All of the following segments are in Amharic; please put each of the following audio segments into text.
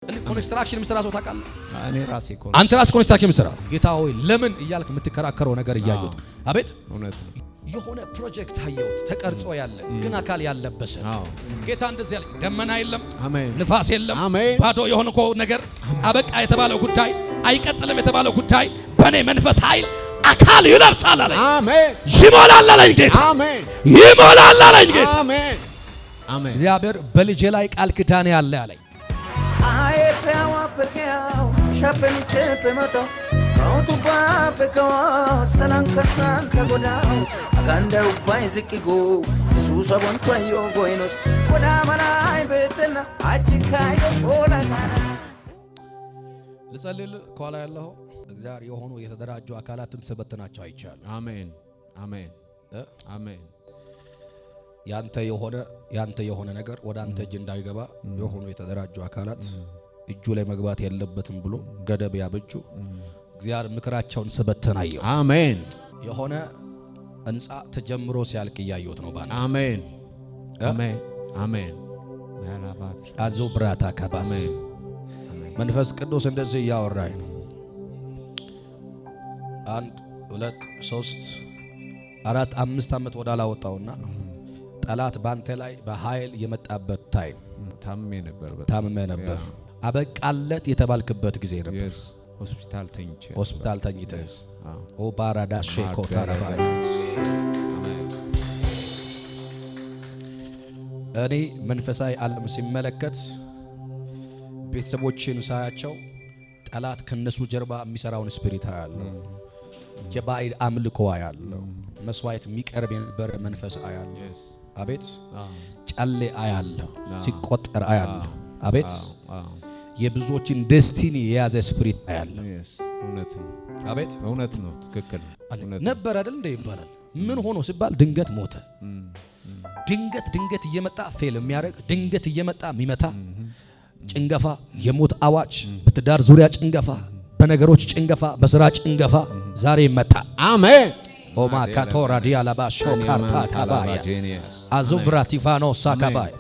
ኮንስትራክሽን ምሰራ ሰው ታውቃለህ? እኔ ራሴ አንተ ራስ ኮንስትራክሽን ምሰራ ጌታ ሆይ ለምን እያልክ የምትከራከረው ነገር እያዩት አቤት እውነት ነው። የሆነ ፕሮጀክት አየሁት ተቀርጾ ያለ ግን አካል ያለበሰ ጌታ እንደዚህ ያለ ደመና የለም፣ ንፋስ የለም፣ ባዶ የሆነ ነገር አበቃ የተባለው ጉዳይ አይቀጥልም የተባለው ጉዳይ በኔ መንፈስ ኃይል አካል ይለብሳል አለኝ። አሜን። ይሞላል አለኝ ጌታ። አሜን። ይሞላል አለኝ ጌታ። አሜን። አሜን። እግዚአብሔር በልጄ ላይ ቃል ኪዳን ያለ አለኝ። አይፈው አፍከው ሸፈን ቸፈመቶ አውቱባ በከው ሰላም ከሳን ከጎዳው አጋንዳው ባይዝቂጎ ኢየሱስ አቦንቻዮ ጎይኖስ ጎዳ ማላይ በተና አጭካዮ ሆላጋና ልጸልል ከኋላ ያለው እግዚአብሔር የሆኑ የተደራጁ አካላትን ሰበተናቸው አይቻል። አሜን። አሜን። አሜን። ያንተ የሆነ ነገር ወደ አንተ እጅ እንዳይገባ የሆኑ የተደራጁ አካላት እጁ ላይ መግባት የለበትም ብሎ ገደብ ያበጁ እግዚአብሔር ምክራቸውን ሰበተናየው። አሜን። የሆነ እንጻ ተጀምሮ ሲያልቅ ያዩት ነው ባንተ። አሜን። አሜን። አሜን። ያላባት አዞ ብራታ ከባስ መንፈስ ቅዱስ እንደዚህ ያወራኝ ነው። 1 2 3 4 5 ዓመት ወዳላ ወጣውና ጠላት ባንተ ላይ በኃይል የመጣበት ታይም ታመመ ነበር። አበቃለት የተባልክበት ጊዜ ነበር። ሆስፒታል ተኝተህ ኦ ባራዳ ሼኮ ታራባ እኔ መንፈሳዊ ዓለም ሲመለከት ቤተሰቦችን ሳያቸው ጠላት ከነሱ ጀርባ የሚሰራውን ስፒሪት ያለው የባዕድ አምልኮ ያለው መስዋዕት የሚቀርብ የነበረ መንፈስ ያለው አቤት ጨሌ አያለው ሲቆጠር አያለው አቤት የብዙዎችን ዴስቲኒ የያዘ ስፒሪት አያለው። እውነት ነው። አቤት እውነት ነው። ትክክል ነበር አይደል እንደ ይባላል። ምን ሆኖ ሲባል ድንገት ሞተ። ድንገት እየመጣ ፌል የሚያደርግ ድንገት እየመጣ የሚመታ ጭንገፋ፣ የሞት አዋጅ፣ በትዳር ዙሪያ ጭንገፋ፣ በነገሮች ጭንገፋ፣ በስራ ጭንገፋ ዛሬ ይመታ። አሜን። ኦማ ካቶራ ዲያላባ ሾካርታ ካባያ አዙብራቲፋኖ ሳካባይ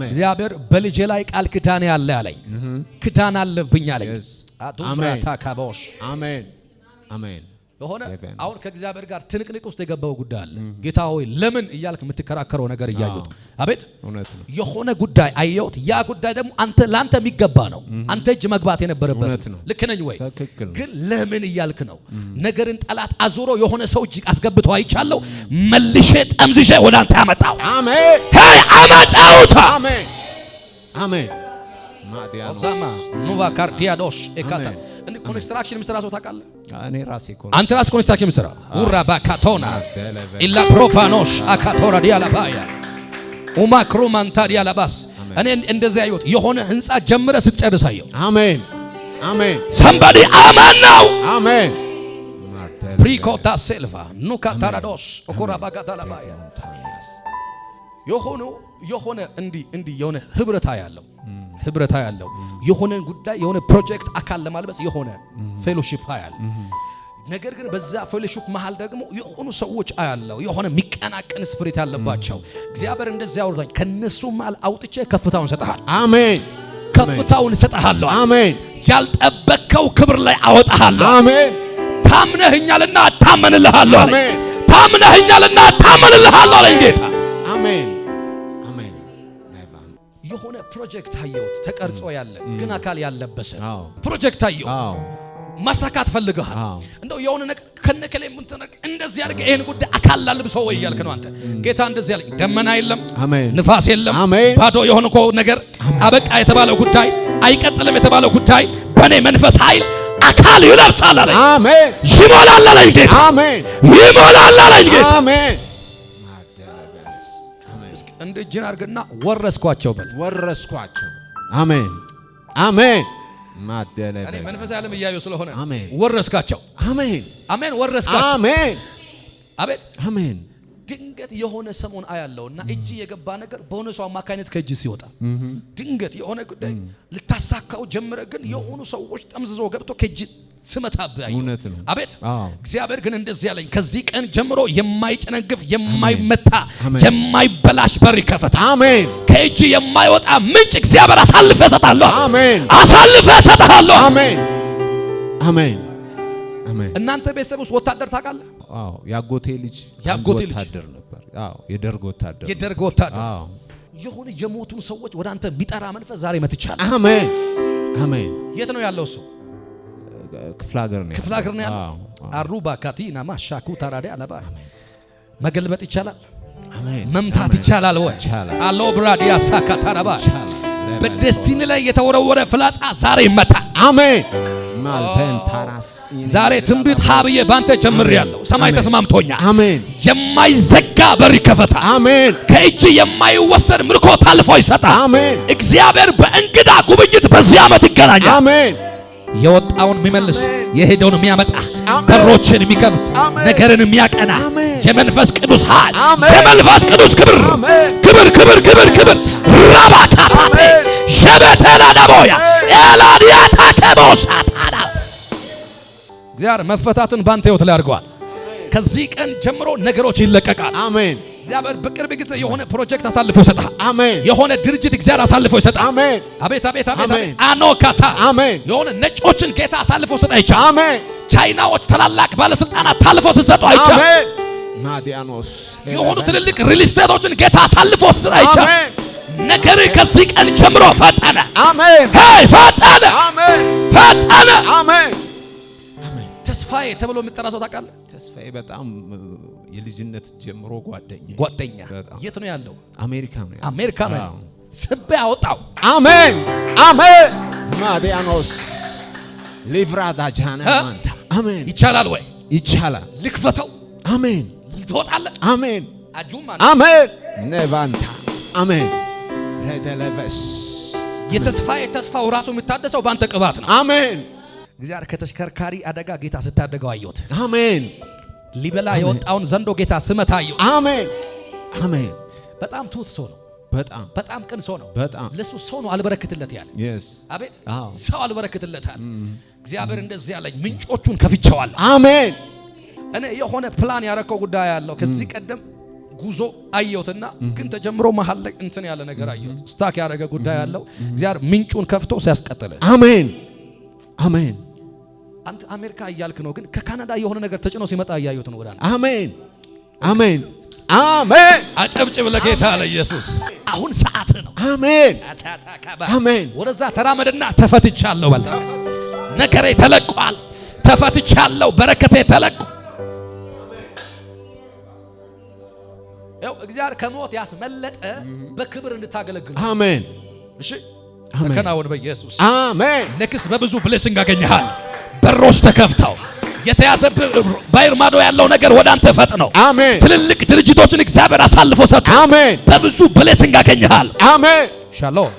እግዚአብሔር በልጄ ላይ ቃል ኪዳን ያለ አለኝ። ኪዳን አለብኝ አለኝ። አዱምራታ ካቦሽ አሜን። አሜን። የሆነ አሁን ከእግዚአብሔር ጋር ትንቅንቅ ውስጥ የገባው ጉዳይ አለ። ጌታ ሆይ ለምን እያልክ የምትከራከረው ነገር እያዩት አቤት እውነት ነው። የሆነ ጉዳይ አየሁት። ያ ጉዳይ ደግሞ ላንተ የሚገባ ነው። አንተ እጅ መግባት የነበረበት ልክ ነኝ ወይ? ግን ለምን እያልክ ነው። ነገርን ጠላት አዙሮ የሆነ ሰው እጅ አስገብቶ አይቻለሁ። መልሼ ጠምዝሼ ወደ አንተ አመጣው። አሜን። ሄይ አመጣውታ። አሜን። አሜን። ኦዛማ ኑቫ ካርዲያዶስ ኤካታ እንደ ኮንስትራክሽን ምሰራ ሰው ታውቃለህ? እኔ ራሴ አንተ ራስ ኮንስትራክሽን ምሰራ ውራ ባካቶና ኢላ ፕሮፋኖስ አካቶራ ዲያላባያ ኡማክሩማንታ ዲያላባስ እኔ እንደዚህ አየሁት። የሆነ ህንጻ ጀምረ ስትጨርስ አየሁ። አሜን። አሜን። somebody አማን ነው። አሜን። ፕሪኮታ ሴልቫ ኑካ ታራዶስ ኦኮራ ባጋታላባያ የሆነ እንዲህ የሆነ ህብረታ ያለው የሆነ ጉዳይ የሆነ ፕሮጀክት አካል ለማልበስ የሆነ ፌሎሺፕ ያለው ነገር ግን በዛ ፌሎሺፕ መሃል ደግሞ የሆኑ ሰዎች አያለው የሆነ ሚቀናቀን ስፒሪት ያለባቸው እግዚአብሔር እንደዚህ ያወራኝ ከነሱ መሃል አውጥቼ ከፍታውን ሰጣሃል። አሜን። ከፍታውን ሰጣሃለሁ። አሜን። ያልጠበቅከው ክብር ላይ አወጣሃለሁ። አሜን። ታምነህኛልና ታመንልሃለሁ አለኝ። አሜን። ታምነህኛልና ታመንልሃለሁ አለኝ ጌታ። አሜን። የሆነ ፕሮጀክት አየሁት ተቀርጾ ያለ ግን አካል ያለበሰ ፕሮጀክት አየሁ። ማሳካት ፈልገሃል። እንደው የሆነ ነገር ከነከለ እንደዚህ ያርገ ይሄን ጉዳይ አካል ላልብሰው ወይ ያልከ ነው አንተ። ጌታ እንደዚህ ያለኝ ደመና የለም፣ ንፋስ የለም፣ ባዶ የሆነ ነገር አበቃ የተባለው ጉዳይ አይቀጥልም የተባለው ጉዳይ በኔ መንፈስ ኃይል አካል ይለብሳል አለኝ። አሜን። ይሞላል አለኝ ጌታ። አሜን። ይሞላል አለኝ ጌታ። አሜን። እንደ እጅን አርግና ወረስኳቸው በል። ወረስኳቸው። አሜን። አሜን። ማደለበ እኔ መንፈሳዊ ዓለም እያየሁ ስለሆነ አሜን። ወረስካቸው። አሜን። አሜን። ወረስካቸው። አሜን። አቤት። አሜን። ድንገት የሆነ ሰሞን አያለውና እጅ የገባ ነገር በሆነ ሰው አማካኝነት ከእጅ ሲወጣ ድንገት የሆነ ጉዳይ ልታሳካው ጀምረ ግን የሆኑ ሰዎች ጠምዝዘው ገብቶ ከእጅ ስመታብህ እውነት ነው። አቤት አዎ። እግዚአብሔር ግን እንደዚህ ያለኝ ከዚህ ቀን ጀምሮ የማይጨነግፍ የማይመታ የማይበላሽ በር ይከፈታል። አሜን። ከእጅ የማይወጣ ምንጭ እግዚአብሔር አሳልፈ እሰጥሃለሁ። አሜን። አሳልፈ እሰጥሃለሁ። አሜን። አሜን። አሜን። እናንተ ቤተሰብ ውስጥ ወታደር ታውቃለህ? አዎ። ያጎቴ ልጅ ወታደር ነበር። አዎ። የደርግ ወታደር። አዎ። የሆነ የሞቱን ሰዎች ወደ አንተ የሚጠራ መንፈስ ዛሬ መትቻለሁ። አሜን። አሜን። የት ነው ያለው እሱ? ክፍለ ሀገር ነው ያለው። አሩባ ካቲና ማሻኩ ታራዲ አለባ መገልበጥ ይቻላል። አሜን። መምታት ይቻላል ወይ? አሎ ብራዲያ ሳካታራባ በደስቲኒ ላይ የተወረወረ ፍላጻ ዛሬ ይመታል። አሜን። ማልተን ታራስ ዛሬ ትንቢት ሀብዬ ባንተ ጀምሬያለሁ። ሰማይ ተስማምቶኛል። አሜን። የማይዘጋ በር ይከፈታል። አሜን። ከእጅ የማይወሰድ ምርኮ ታልፎ ይሰጣል። አሜን። እግዚአብሔር በእንግዳ ጉብኝት በዚህ ዓመት ይገናኛል። አሜን። የወጣውን የሚመልስ የሄደውን የሚያመጣ በሮችን የሚከፍት ነገርን የሚያቀና የመንፈስ ቅዱስ ኃይል የመንፈስ ቅዱስ ክብር ራባካፓቴ ሸበተላ ደቦያ ኤላዲያ ታከቦሳታና እግዚአብሔር መፈታትን ባንተ ህይወት ላይ አድርገዋል። ከዚህ ቀን ጀምሮ ነገሮች ይለቀቃል። አሜን። እግዚአብሔር በቅርብ ጊዜ የሆነ ፕሮጀክት አሳልፎ ይሰጣል። አሜን። የሆነ ድርጅት እግዚአብሔር አሳልፎ ይሰጣል። አሜን። አቤት አኖካታ አሜን። የሆነ ነጮችን ጌታ አሳልፎ ሰጣ ይቻል። አሜን። ቻይናዎች ታላላቅ ባለስልጣናት ታልፎ ሲሰጡ አይቻል። አሜን። ማዲያኖስ የሆኑ ትልልቅ ሪል ስቴቶችን ጌታ አሳልፎ ሲሰጥ አይቻል። አሜን። ነገር ከዚህ ቀን ጀምሮ ፈጠነ። አሜን። ሄይ ፈጠነ። አሜን። ፈጠነ። አሜን። ተስፋዬ ተብሎ የሚጠራ ሰው ታውቃለህ? ተስፋዬ በጣም የልጅነት ጀምሮ ጓደኛ። የት ነው ያለው? አሜሪካ ነው ያለው። ስቤ አወጣው። አሜን። አሜን። ማዲያኖስ ሊቭራዳ ጃና ማንታ አሜን። ይቻላል ወይ? ይቻላል። ልክፈተው። አሜን። ትወጣለህ። አሜን። አጁማ አሜን። ነባንታ አሜን። ረደለበስ የተስፋዬ ተስፋው ራሱ የሚታደሰው ባንተ ቅባት ነው። አሜን። እግዚአብሔር ከተሽከርካሪ አደጋ ጌታ ስታደገው አየሁት። አሜን። ሊበላ የወጣውን ዘንዶ ጌታ ስመታ አየሁት። አሜን። አሜን። በጣም ትሁት ሰው ነው። በጣም ቅን ሰው ነው። ለሱ ሰው ነው አልበረክትለት ያለ። አቤት ሰው አልበረክትለት ያለ። እግዚአብሔር እንደዚህ ያለኝ ምንጮቹን ከፍቼዋለሁ። አሜን። እኔ የሆነ ፕላን ያረከው ጉዳይ ያለው ከዚህ ቀደም ጉዞ አየሁትና ግን ተጀምሮ መሃል ላይ እንትን ያለ ነገር አየሁት። ስታክ ያደረገ ጉዳይ ያለው እግዚአብሔር ምንጩን ከፍቶ ሲያስቀጥል። አሜን። አሜን። አንተ አሜሪካ እያልክ ነው፣ ግን ከካናዳ የሆነ ነገር ተጭኖ ሲመጣ እያየሁት ነው። ወዳንተ አሜን። አሜን። አሜን። አጨብጭብ ለጌታ ለኢየሱስ። አሁን ሰዓት ነው። አሜን። አሜን። ወደዛ ተራመድና ተፈትቻለሁ በል። ነገሬ ተለቋል። ተፈትቻለሁ። በረከቴ ተለቁ። ያው እግዚአብሔር ከሞት ያስመለጠ በክብር እንድታገለግል። አሜን። እሺ ተከናወን በኢየሱስ አሜን። ንክስ በብዙ ብሌሲንግ አገኘሃል። በሮች ተከፍተው የተያዘብህ ባይር ማዶ ያለው ነገር ወደ አንተ ፈጥነው። አሜን። ትልልቅ ድርጅቶችን እግዚአብሔር አሳልፎ ሰጠ። አሜን። በብዙ ብሌሲንግ አገኘሃል። አሜን። ሻሎም